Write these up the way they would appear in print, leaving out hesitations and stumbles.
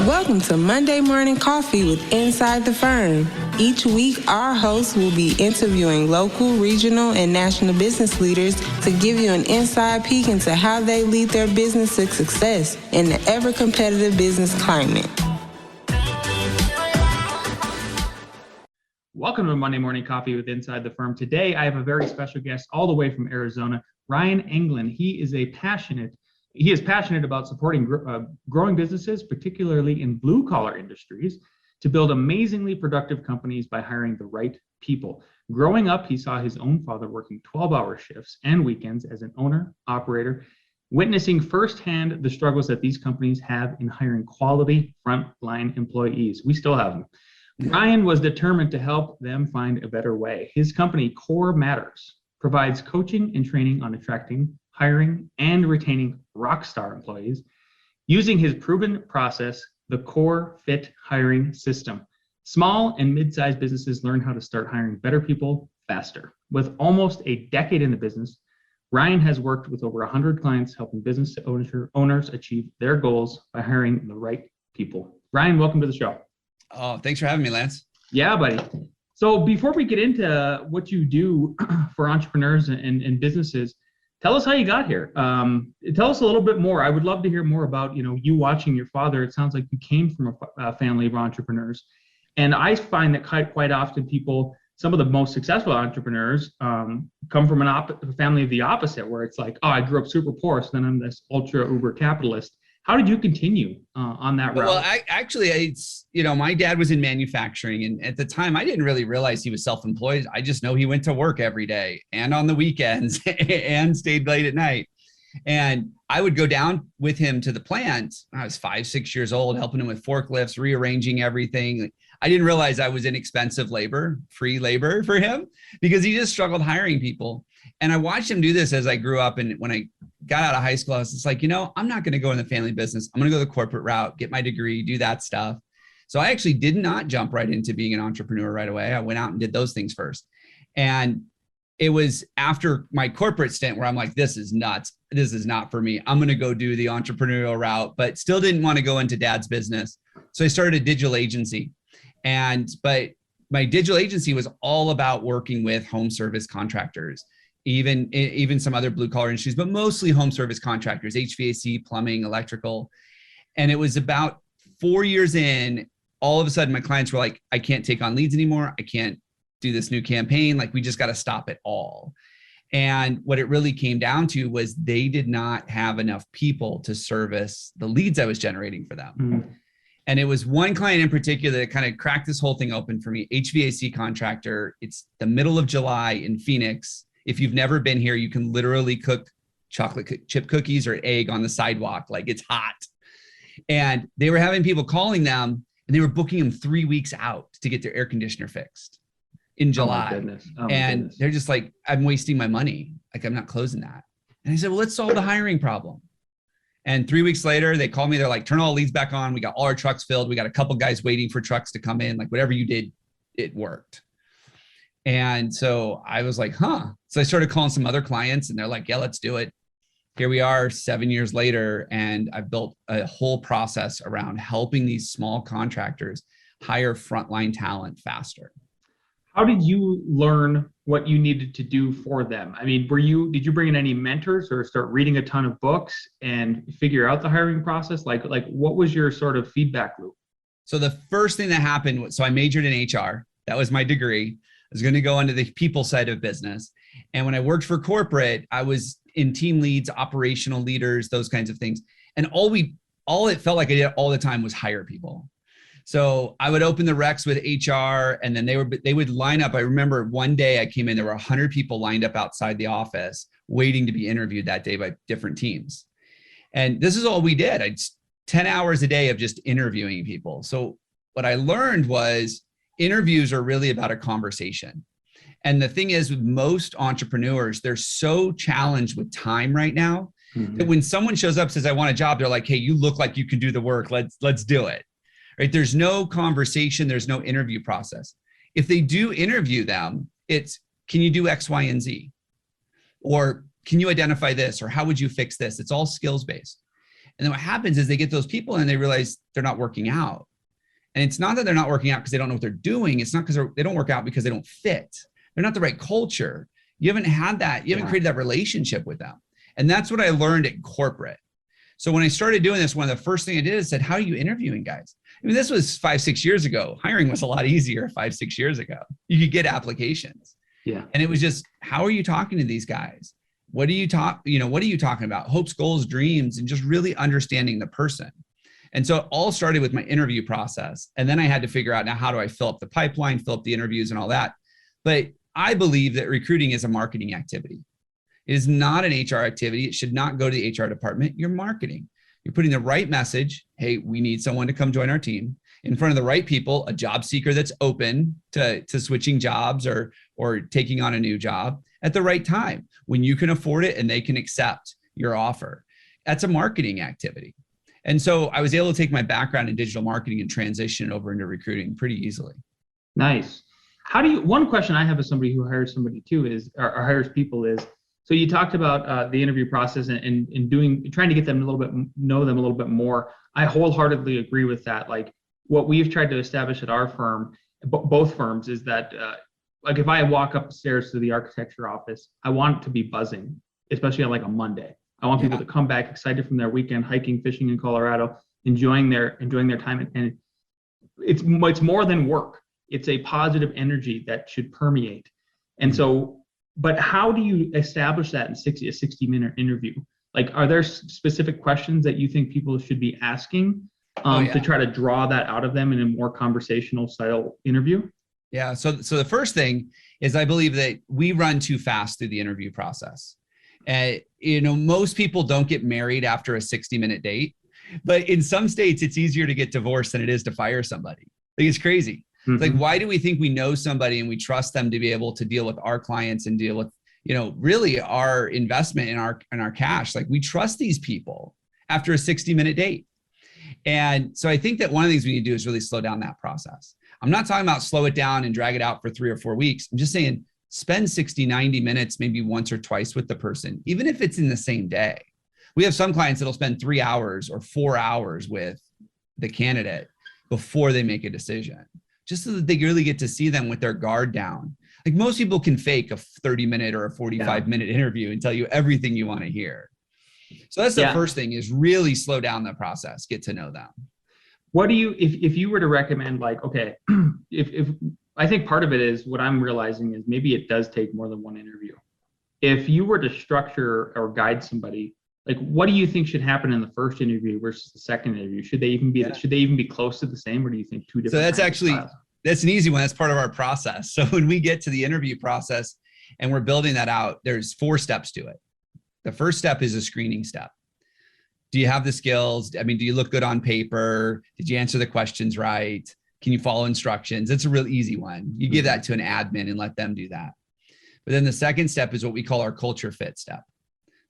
Welcome to Monday Morning Coffee with Inside the Firm. Each week, our hosts will be interviewing local, regional, and national business leaders to give you an inside peek into how they lead their business to success in the ever-competitive business climate. Welcome to Monday Morning Coffee with Inside the Firm. Today, I have a very special guest all the way from Arizona, Ryan Englin. He is passionate about supporting growing businesses, particularly in blue-collar industries, to build amazingly productive companies by hiring the right people. Growing up, he saw his own father working 12-hour shifts and weekends as an owner, operator, witnessing firsthand the struggles that these companies have in hiring quality frontline employees. We still have them. Ryan was determined to help them find a better way. His company, Core Matters, provides coaching and training on attracting, hiring, and retaining rockstar employees using his proven process, the Core Fit Hiring System. Small and mid-sized businesses learn how to start hiring better people faster. With almost a decade in the business, Ryan has worked with over 100 clients, helping business owners achieve their goals by hiring the right people. Ryan, welcome to the show. Oh, thanks for having me, Lance. Yeah, buddy. So before we get into what you do for entrepreneurs and businesses, tell us how you got here. Tell us a little bit more. I would love to hear more about, you watching your father. It sounds like you came from a family of entrepreneurs. And I find that quite often people, some of the most successful entrepreneurs come from a family of the opposite, where it's like, oh, I grew up super poor, so then I'm this ultra uber capitalist. How did you continue on that route? Well, it's my dad was in manufacturing, and at the time I didn't really realize he was self-employed. I just know he went to work every day and on the weekends and stayed late at night. And I would go down with him to the plant. I was 5-6 years old, helping him with forklifts, rearranging everything. I didn't realize I was inexpensive labor, free labor for him, because he just struggled hiring people. And I watched him do this as I grew up. And when I got out of high school, I was just like, I'm not going to go in the family business. I'm going to go the corporate route, get my degree, do that stuff. So I actually did not jump right into being an entrepreneur right away. I went out and did those things first. And it was after my corporate stint where I'm like, this is nuts. This is not for me. I'm going to go do the entrepreneurial route, but still didn't want to go into dad's business. So I started a digital agency. But my digital agency was all about working with home service contractors, even some other blue collar industries, but mostly home service contractors, HVAC, plumbing, electrical. And it was about 4 years in, all of a sudden my clients were like, I can't take on leads anymore. I can't do this new campaign. Like, we just got to stop it all. And what it really came down to was they did not have enough people to service the leads I was generating for them. Mm-hmm. And it was one client in particular that kind of cracked this whole thing open for me. HVAC contractor. It's the middle of July in Phoenix. If you've never been here, you can literally cook chocolate chip cookies or egg on the sidewalk. Like, it's hot. And they were having people calling them, and they were booking them 3 weeks out to get their air conditioner fixed in July. Oh my goodness. They're just like, I'm wasting my money. Like, I'm not closing that. And I said, well, let's solve the hiring problem. And 3 weeks later, they called me. They're like, turn all the leads back on. We got all our trucks filled. We got a couple guys waiting for trucks to come in. Like, whatever you did, it worked. And so I was like, So I started calling some other clients, and they're like, yeah, let's do it. Here we are 7 years later, and I've built a whole process around helping these small contractors hire frontline talent faster. How did you learn what you needed to do for them? I mean, did you bring in any mentors or start reading a ton of books and figure out the hiring process? Like what was your sort of feedback loop? So the first thing that happened was, I majored in HR. That was my degree. I was going to go into the people side of business. And when I worked for corporate, I was in team leads, operational leaders, those kinds of things. And all it felt like I did all the time was hire people. So I would open the recs with HR, and then they would line up. I remember one day I came in, there were 100 people lined up outside the office waiting to be interviewed that day by different teams. And this is all we did. I'd 10 hours a day of just interviewing people. So what I learned was interviews are really about a conversation. And the thing is, with most entrepreneurs, they're so challenged with time right now that when someone shows up, says, I want a job, they're like, hey, you look like you can do the work. Let's do it. Right? There's no conversation. There's no interview process. If they do interview them, it's, can you do X, Y, and Z? Or can you identify this? Or how would you fix this? It's all skills based. And then what happens is they get those people and they realize they're not working out. And it's not that they're not working out because they don't know what they're doing. It's not because they don't work out because they don't fit. They're not the right culture. You haven't had that. You haven't created that relationship with them. And that's what I learned at corporate. So when I started doing this, one of the first things I did is said, how are you interviewing guys? I mean, this was 5-6 years ago. Hiring was a lot easier 5-6 years ago. You could get applications. Yeah. And it was just, how are you talking to these guys? What are you talking about? Hopes, goals, dreams, and just really understanding the person. And so it all started with my interview process. And then I had to figure out, now, how do I fill up the pipeline, fill up the interviews and all that? But I believe that recruiting is a marketing activity. It is not an HR activity. It should not go to the HR department. You're marketing. You're putting the right message. Hey, we need someone to come join our team, in front of the right people, a job seeker that's open to switching jobs or taking on a new job at the right time when you can afford it and they can accept your offer. That's a marketing activity. And so I was able to take my background in digital marketing and transition over into recruiting pretty easily. Nice. One question I have as somebody who hires somebody too is, or hires people is, so you talked about the interview process and trying to get them know them a little bit more. I wholeheartedly agree with that. Like, what we've tried to establish at our firm, both firms, is that like, if I walk upstairs to the architecture office, I want it to be buzzing, especially on like a Monday. I want people to come back excited from their weekend hiking, fishing in Colorado, enjoying their time. And it's more than work. It's a positive energy that should permeate. And so, but how do you establish that in a 60-minute interview? Like, are there specific questions that you think people should be asking to try to draw that out of them in a more conversational style interview? Yeah. So the first thing is, I believe that we run too fast through the interview process. Most people don't get married after a 60-minute date, but in some states, it's easier to get divorced than it is to fire somebody. Like, it's crazy. Mm-hmm. Like, why do we think we know somebody and we trust them to be able to deal with our clients and deal with, really our investment in our cash? Like, we trust these people after a 60-minute date. And so I think that one of the things we need to do is really slow down that process. I'm not talking about slow it down and drag it out for 3 or 4 weeks. I'm just saying, spend 60-90 minutes, maybe once or twice with the person, even if it's in the same day. We have some clients that'll spend 3 hours or 4 hours with the candidate before they make a decision, just so that they really get to see them with their guard down. Like, most people can fake a 30-minute or a 45-minute interview and tell you everything you want to hear. So that's the first thing, is really slow down the process, get to know them. What do you, if you were to recommend, like, okay, if I think part of it is, what I'm realizing is maybe it does take more than one interview. If you were to structure or guide somebody, like, what do you think should happen in the first interview versus the second interview? Should they even be close to the same, or do you think two different? So that's an easy one. That's part of our process. So when we get to the interview process and we're building that out, there's 4 steps to it. The first step is a screening step. Do you have the skills? I mean, do you look good on paper? Did you answer the questions right? Can you follow instructions? It's a real easy one. You give that to an admin and let them do that. But then the second step is what we call our culture fit step.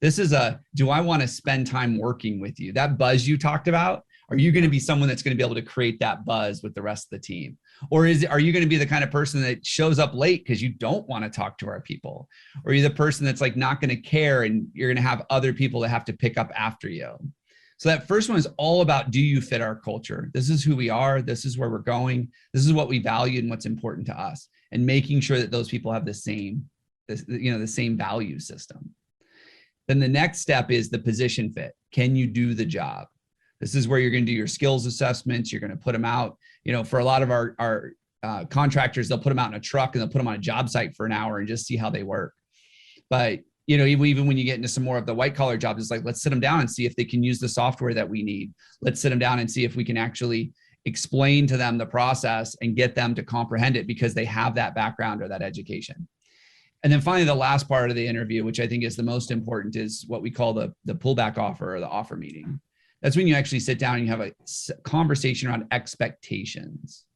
This is do I want to spend time working with you? That buzz you talked about, are you going to be someone that's going to be able to create that buzz with the rest of the team? Or are you going to be the kind of person that shows up late because you don't want to talk to our people? Or are you the person that's like not going to care and you're going to have other people that have to pick up after you? So that first one is all about, do you fit our culture? This is who we are. This is where we're going. This is what we value and what's important to us, and making sure that those people have the same value system. Then the next step is the position fit. Can you do the job? This is where you're going to do your skills assessments. You're going to put them out. For a lot of our contractors, they'll put them out in a truck and they'll put them on a job site for an hour and just see how they work. But even when you get into some more of the white collar jobs, it's like, let's sit them down and see if they can use the software that we need. Let's sit them down and see if we can actually explain to them the process and get them to comprehend it because they have that background or that education. And then finally, the last part of the interview, which I think is the most important, is what we call the pullback offer or the offer meeting. That's when you actually sit down and you have a conversation around expectations.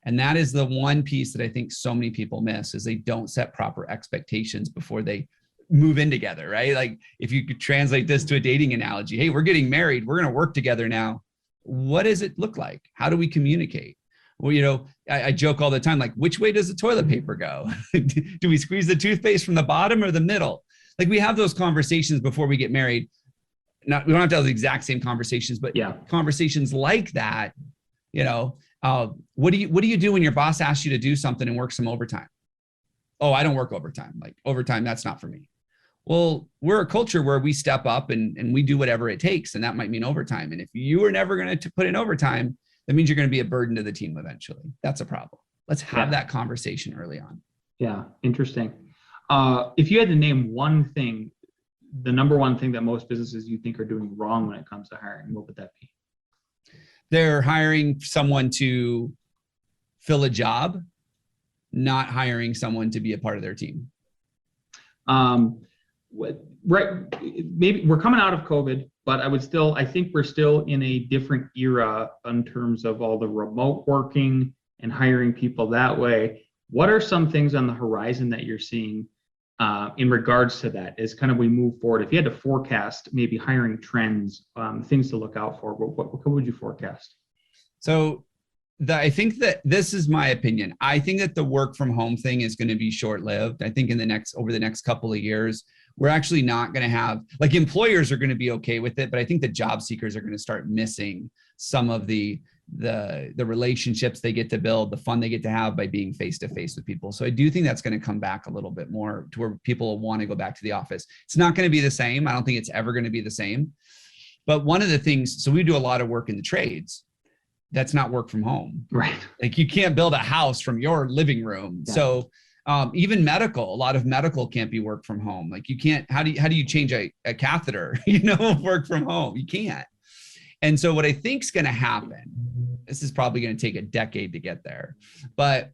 And that is the one piece that I think so many people miss, is they don't set proper expectations before they move in together, right? Like, if you could translate this to a dating analogy, hey, we're getting married, we're going to work together now. What does it look like? How do we communicate? Well, I joke all the time, like, which way does the toilet paper go? Do we squeeze the toothpaste from the bottom or the middle? Like, we have those conversations before we get married. we don't have to have the exact same conversations, but conversations like that, what do you do when your boss asks you to do something and work some overtime? Oh, I don't work overtime. Like overtime, that's not for me. Well, we're a culture where we step up and we do whatever it takes. And that might mean overtime. And if you are never going to put in overtime, that means you're going to be a burden to the team eventually. That's a problem. Let's have that conversation early on. Yeah, interesting. If you had to name one thing, the number one thing that most businesses you think are doing wrong when it comes to hiring, what would that be? They're hiring someone to fill a job, not hiring someone to be a part of their team. Right. Maybe we're coming out of COVID, but I think we're still in a different era in terms of all the remote working and hiring people that way. What are some things on the horizon that you're seeing in regards to that as kind of we move forward? If you had to forecast maybe hiring trends, things to look out for, what would you forecast? So I think that this is my opinion. I think that the work from home thing is going to be short-lived. I think over the next couple of years, we're actually not going to have, like, employers are going to be okay with it, but I think the job seekers are going to start missing some of the relationships they get to build, the fun they get to have by being face-to-face with people. So I do think that's going to come back a little bit more to where people want to go back to the office. It's not going to be the same. I don't think it's ever going to be the same. But one of the things, so we do a lot of work in the trades. That's not work from home. Right. Like, you can't build a house from your living room. Yeah. So even medical, a lot of medical can't be work from home. Like, you can't, how do you change a catheter, work from home? You can't. And so what I think is going to happen, this is probably going to take a decade to get there, but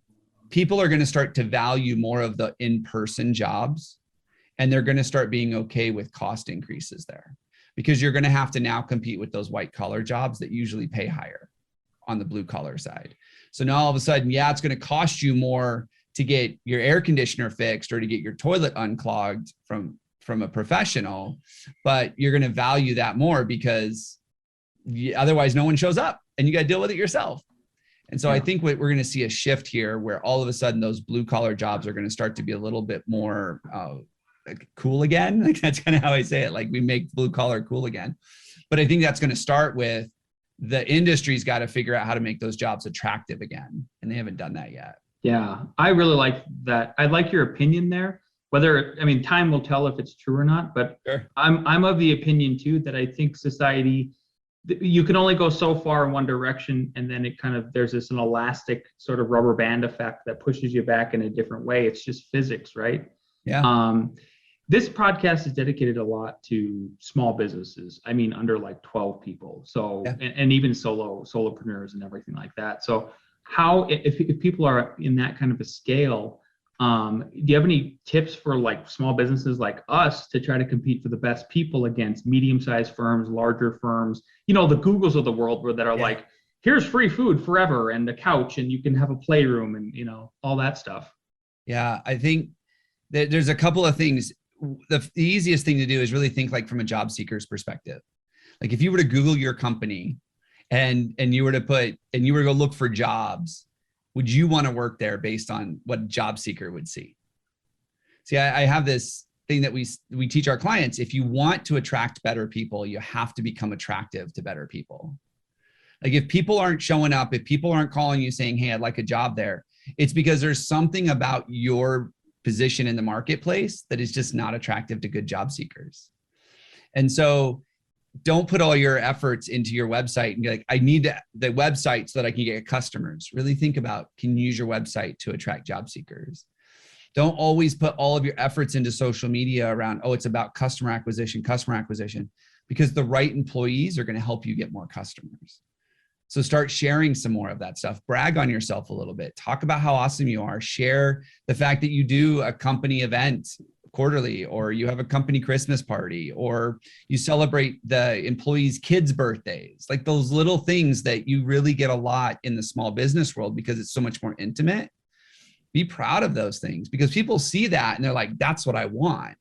people are going to start to value more of the in-person jobs, and they're going to start being okay with cost increases there, because you're going to have to now compete with those white collar jobs that usually pay higher on the blue collar side. So now all of a sudden, it's going to cost you more to get your air conditioner fixed or to get your toilet unclogged from a professional, but you're going to value that more because otherwise no one shows up and you got to deal with it yourself. And so I think we're going to see a shift here where all of a sudden those blue collar jobs are going to start to be a little bit more cool again. Like, that's kind of how I say it. Like, we make blue collar cool again. But I think that's going to start with the industry's got to figure out how to make those jobs attractive again. And they haven't done that yet. Yeah, I really like that. I like your opinion there. Time will tell if it's true or not, but sure. I'm of the opinion too, that I think society, you can only go so far in one direction, and then there's an elastic sort of rubber band effect that pushes you back in a different way. It's just physics, right? Yeah. This podcast is dedicated a lot to small businesses. Under like 12 people. So, and even solopreneurs and everything like that. So how, if people are in that kind of a scale, do you have any tips for like small businesses like us to try to compete for the best people against medium-sized firms, larger firms, the Googles of the world that are like, here's free food forever and a couch and you can have a playroom and, all that stuff. Yeah, I think that there's a couple of things. The easiest thing to do is really think like from a job seeker's perspective. Like, if you were to Google your company and you were to go look for jobs, would you want to work there based on what a job seeker would see? See, I have this thing that we teach our clients. If you want to attract better people, you have to become attractive to better people. Like, if people aren't showing up, if people aren't calling you saying, hey, I'd like a job there, it's because there's something about your position in the marketplace that is just not attractive to good job seekers. And so don't put all your efforts into your website and be like, I need the website so that I can get customers. Really think about, can you use your website to attract job seekers? Don't always put all of your efforts into social media around, it's about customer acquisition, because the right employees are going to help you get more customers. So start sharing some more of that stuff. Brag on yourself a little bit. Talk about how awesome you are. Share the fact that you do a company event quarterly, or you have a company Christmas party, or you celebrate the employees' kids' birthdays. Like, those little things that you really get a lot in the small business world because it's so much more intimate. Be proud of those things, because people see that and they're like, that's what I want.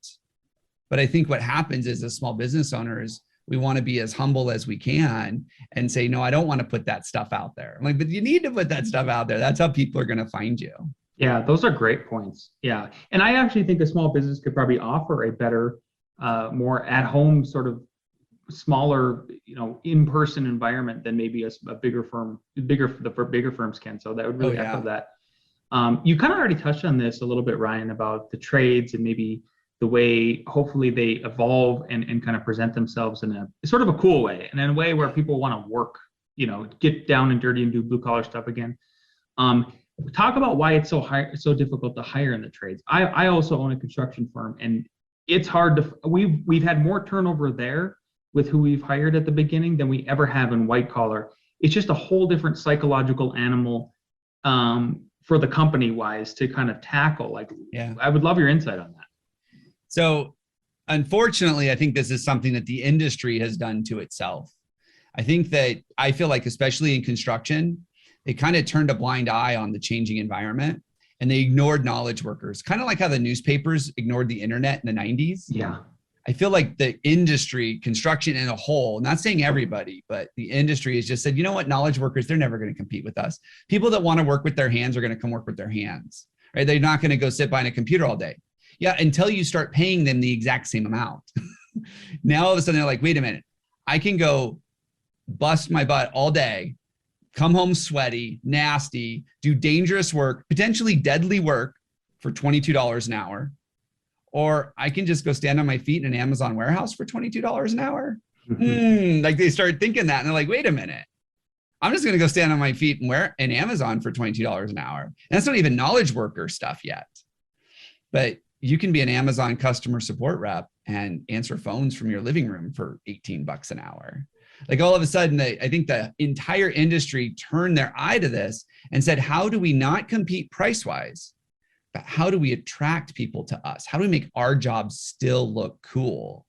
But I think what happens is, as small business owners, we want to be as humble as we can and say, no, I don't want to put that stuff out there. I'm like, but you need to put that stuff out there. That's how people are going to find you. Yeah, those are great points. Yeah. And I actually think a small business could probably offer a better, more at-home sort of smaller, in-person environment than maybe a bigger firm, bigger firms can. So that would really echo that. You kind of already touched on this a little bit, Ryan, about the trades and maybe the way hopefully they evolve and kind of present themselves in a sort of a cool way, and in a way where people want to work, get down and dirty and do blue collar stuff again. Talk about why it's so difficult to hire in the trades. I also own a construction firm, and it's hard we've had more turnover there with who we've hired at the beginning than we ever have in white collar. It's just a whole different psychological animal for the company wise to kind of tackle. I would love your insight on that. So unfortunately, I think this is something that the industry has done to itself. I feel like, especially in construction, they kind of turned a blind eye on the changing environment and they ignored knowledge workers, kind of like how the newspapers ignored the internet in the 90s. Yeah. I feel like the industry, construction in a whole, not saying everybody, but the industry has just said, you know what, knowledge workers, they're never going to compete with us. People that want to work with their hands are going to come work with their hands, right? They're not going to go sit behind a computer all day. Yeah, until you start paying them the exact same amount. Now all of a sudden they're like, wait a minute, I can go bust my butt all day, come home sweaty, nasty, do dangerous work, potentially deadly work for $22 an hour. Or I can just go stand on my feet in an Amazon warehouse for $22 an hour. Like they start thinking that and they're like, wait a minute, I'm just going to go stand on my feet and wear an Amazon for $22 an hour. And that's not even knowledge worker stuff yet. But you can be an Amazon customer support rep and answer phones from your living room for $18 an hour. Like all of a sudden, I think the entire industry turned their eye to this and said, how do we not compete price-wise? But how do we attract people to us? How do we make our jobs still look cool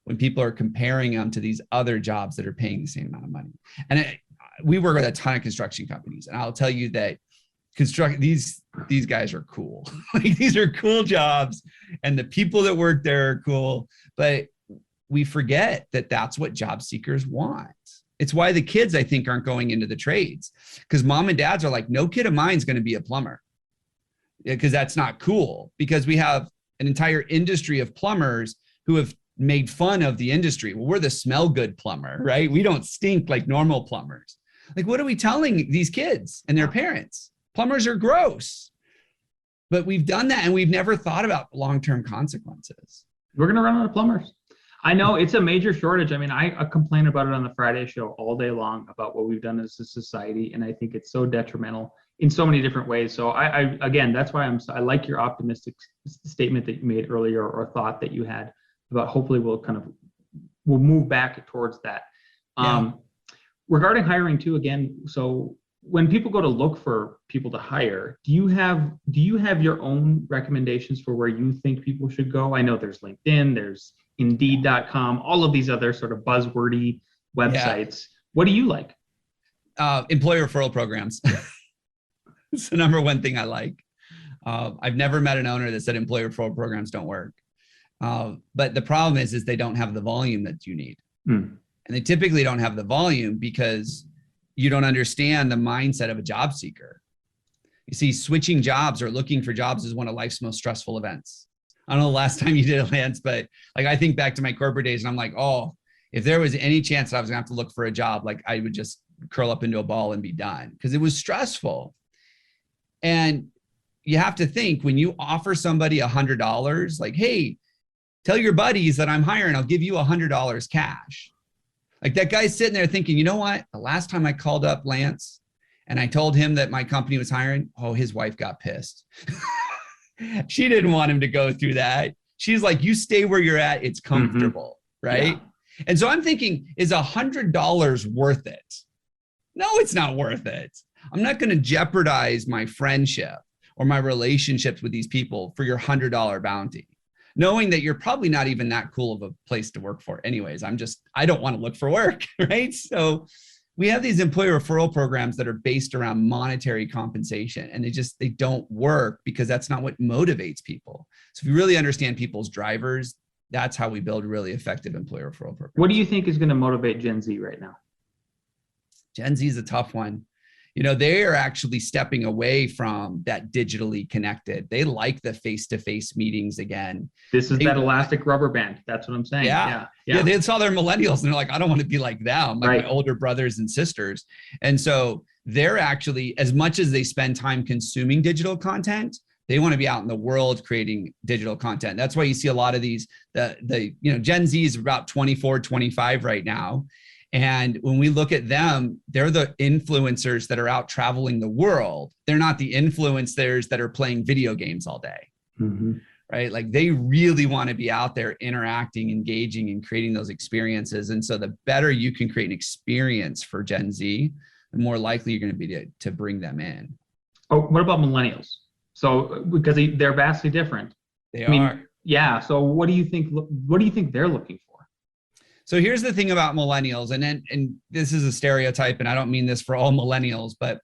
when people are comparing them to these other jobs that are paying the same amount of money? And we work with a ton of construction companies, and I'll tell you that these guys are cool. Like these are cool jobs, and the people that work there are cool. But we forget that that's what job seekers want. It's why the kids, I think, aren't going into the trades, because mom and dads are like, no kid of mine is going to be a plumber. Because that's not cool, because we have an entire industry of plumbers who have made fun of the industry. Well, we're the smell good plumber, right? We don't stink like normal plumbers. Like, what are we telling these kids and their parents? Plumbers are gross. But we've done that and we've never thought about long-term consequences. We're going to run out of plumbers. I know it's a major shortage. I mean, I complain about it on the Friday show all day long about what we've done as a society. And I think it's so detrimental in so many different ways. So I again, that's why I like your optimistic statement that you made earlier, or thought that you had about hopefully we'll move back towards that. Regarding hiring too, again, so when people go to look for people to hire, do you have your own recommendations for where you think people should go? I know there's LinkedIn, there's Indeed.com, all of these other sort of buzzwordy websites. Yeah. What do you like? Employer referral programs. It's the number one thing I like. I've never met an owner that said employer referral programs don't work. But the problem is they don't have the volume that you need. And they typically don't have the volume because you don't understand the mindset of a job seeker. You see, switching jobs or looking for jobs is one of life's most stressful events. I don't know the last time you did it, Lance, but like I think back to my corporate days and I'm like, oh, if there was any chance that I was gonna have to look for a job, like I would just curl up into a ball and be done, because it was stressful. And you have to think, when you offer somebody $100, like, hey, tell your buddies that I'm hiring, I'll give you $100 cash. Like that guy's sitting there thinking, you know what? The last time I called up Lance and I told him that my company was hiring, oh, his wife got pissed. She didn't want him to go through that. She's like, you stay where you're at. It's comfortable, right? Yeah. And so I'm thinking, is $100 worth it? No, it's not worth it. I'm not going to jeopardize my friendship or my relationships with these people for your $100 bounty, knowing that you're probably not even that cool of a place to work for. Anyways, I don't want to look for work, right? So we have these employer referral programs that are based around monetary compensation, and they don't work because that's not what motivates people. So if you really understand people's drivers, that's how we build really effective employer referral programs. What do you think is going to motivate Gen Z right now? Gen Z is a tough one. They are actually stepping away from that digitally connected. They like the face-to-face meetings again. This is that elastic rubber band. That's what I'm saying. Yeah. They saw their millennials and they're like, I don't want to be like them, like my older brothers and sisters. And so they're actually, as much as they spend time consuming digital content, they want to be out in the world creating digital content. That's why you see a lot of these, Gen Z is about 24, 25 right now. And when we look at them, they're the influencers that are out traveling the world. They're not the influencers that are playing video games all day, right? Like they really want to be out there interacting, engaging, and creating those experiences. And so the better you can create an experience for Gen Z, the more likely you're going to be to bring them in. Oh, what about millennials? So because they're vastly different. They are. Yeah. So what do you think they're looking for? So here's the thing about millennials, and this is a stereotype, and I don't mean this for all millennials, but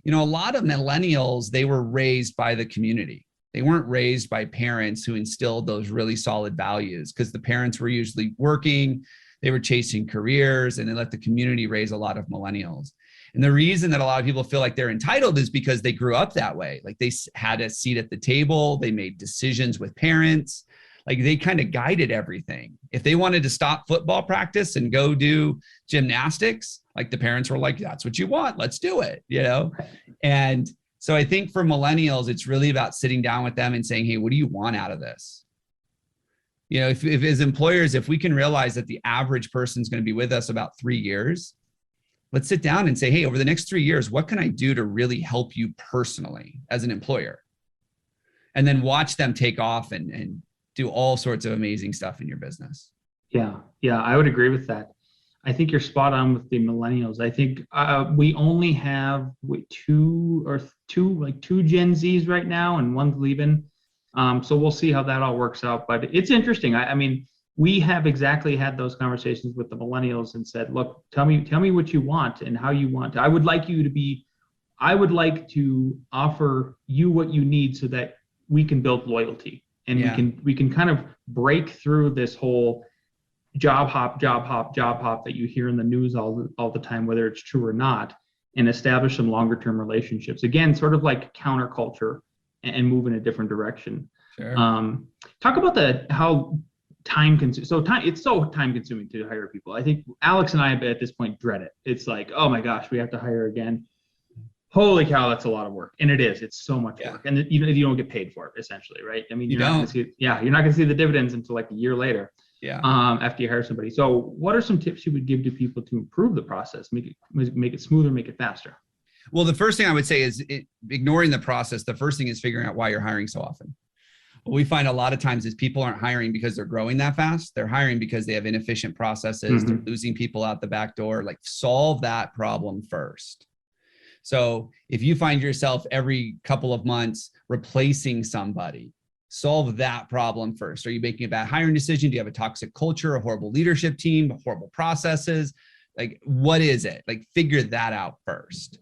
a lot of millennials, they were raised by the community. They weren't raised by parents who instilled those really solid values, because the parents were usually working, they were chasing careers, and they let the community raise a lot of millennials. And the reason that a lot of people feel like they're entitled is because they grew up that way. Like they had a seat at the table, they made decisions with parents. Like they kind of guided everything. If they wanted to stop football practice and go do gymnastics, like the parents were like, that's what you want, let's do it, And so I think for millennials, it's really about sitting down with them and saying, hey, what do you want out of this? If as employers, if we can realize that the average person is going to be with us about 3 years, let's sit down and say, hey, over the next 3 years, what can I do to really help you personally as an employer? And then watch them take off and do all sorts of amazing stuff in your business. Yeah, I would agree with that. I think you're spot on with the millennials. I think we only have two Gen Zs right now, and one's leaving. So we'll see how that all works out. But it's interesting. I mean, we have exactly had those conversations with the millennials and said, look, tell me what you want and how you want. I would like to offer you what you need so that we can build loyalty. And we can kind of break through this whole job hop that you hear in the news all the time, whether it's true or not, and establish some longer term relationships. Again, sort of like counterculture and move in a different direction. Sure. Talk about how it's so time consuming to hire people. I think Alex and I at this point dread it. It's like, oh my gosh, we have to hire again. Holy cow, that's a lot of work. And it is. It's so much work. And you don't get paid for it, essentially, right? I mean, you're not going to see the dividends until like a year later. After you hire somebody. So what are some tips you would give to people to improve the process, make it smoother, make it faster? Well, the first thing I would say is ignoring the process. The first thing is figuring out why you're hiring so often. What we find a lot of times is people aren't hiring because they're growing that fast. They're hiring because they have inefficient processes. They're losing people out the back door. Like solve that problem first. So if you find yourself every couple of months replacing somebody, solve that problem first. Are you making a bad hiring decision? Do you have a toxic culture, a horrible leadership team, horrible processes? Like, what is it? Like, figure that out first.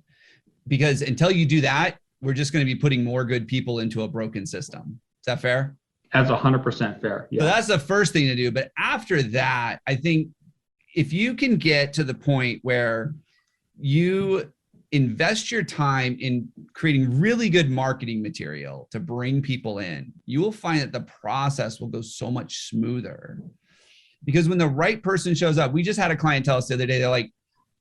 Because until you do that, we're just going to be putting more good people into a broken system. Is that fair? That's 100% fair. Yeah. So that's the first thing to do. But after that, I think if you can get to the point where you invest your time in creating really good marketing material to bring people in, you will find that the process will go so much smoother. Because when the right person shows up, we just had a client tell us the other day, they're like,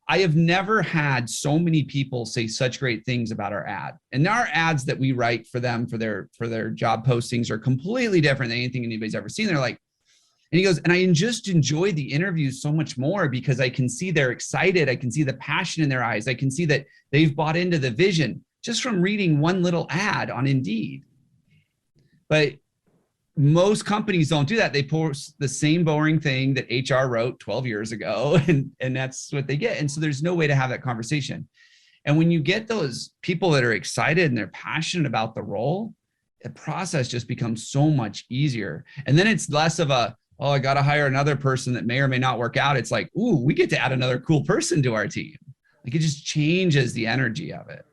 I have never had so many people say such great things about our ad. And our ads that we write for them for their job postings are completely different than anything anybody's ever seen. They're like, and he goes, and I just enjoy the interviews so much more because I can see they're excited. I can see the passion in their eyes. I can see that they've bought into the vision just from reading one little ad on Indeed. But most companies don't do that. They post the same boring thing that HR wrote 12 years ago, and that's what they get. And so there's no way to have that conversation. And when you get those people that are excited and they're passionate about the role, the process just becomes so much easier. And then it's less of a, oh, I got to hire another person that may or may not work out. It's like, ooh, we get to add another cool person to our team. Like it just changes the energy of it.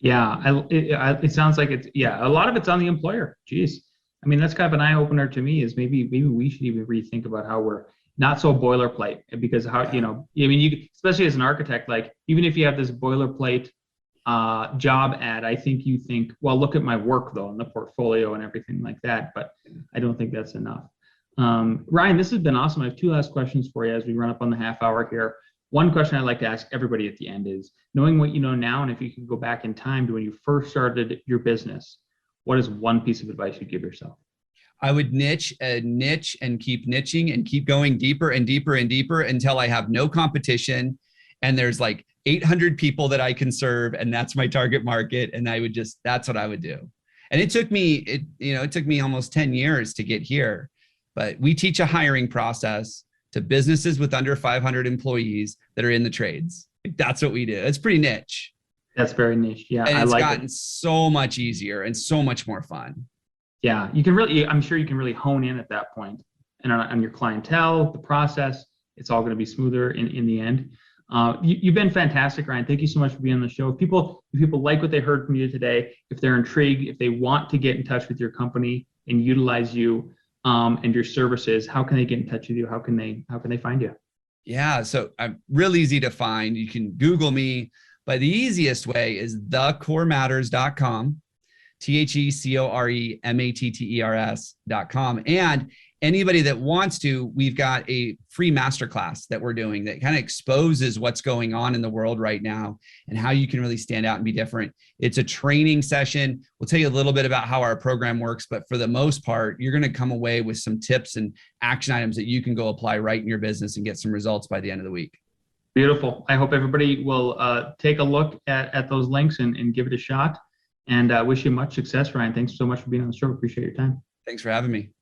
Yeah, it sounds like it's, a lot of it's on the employer. Geez. I mean, that's kind of an eye opener to me is maybe we should even rethink about how we're not so boilerplate, because how, especially as an architect, like even if you have this boilerplate job ad, I think you think, well, look at my work though, and the portfolio and everything like that. But I don't think that's enough. Ryan, this has been awesome. I have two last questions for you as we run up on the half hour here. One question I'd like to ask everybody at the end is, knowing what you know now, and if you could go back in time to when you first started your business, what is one piece of advice you'd give yourself? I would niche and keep niching and keep going deeper and deeper and deeper until I have no competition. And there's like 800 people that I can serve, and that's my target market. And that's what I would do. And it took me almost 10 years to get here, but we teach a hiring process to businesses with under 500 employees that are in the trades. That's what we do. It's pretty niche. That's very niche. Yeah. And it's gotten so much easier and so much more fun. Yeah. I'm sure you can really hone in at that point and on your clientele, the process. It's all going to be smoother in the end. You've been fantastic, Ryan. Thank you so much for being on the show. If people like what they heard from you today, if they're intrigued, if they want to get in touch with your company and utilize you and your services, how can they get in touch with you? How can they find you? Yeah, so I'm real easy to find. You can Google me, but the easiest way is thecorematters.com, thecorematters.com. And anybody that wants to, we've got a free masterclass that we're doing that kind of exposes what's going on in the world right now and how you can really stand out and be different. It's a training session. We'll tell you a little bit about how our program works, but for the most part, you're going to come away with some tips and action items that you can go apply right in your business and get some results by the end of the week. Beautiful. I hope everybody will take a look at those links and give it a shot. And wish you much success, Ryan. Thanks so much for being on the show. Appreciate your time. Thanks for having me.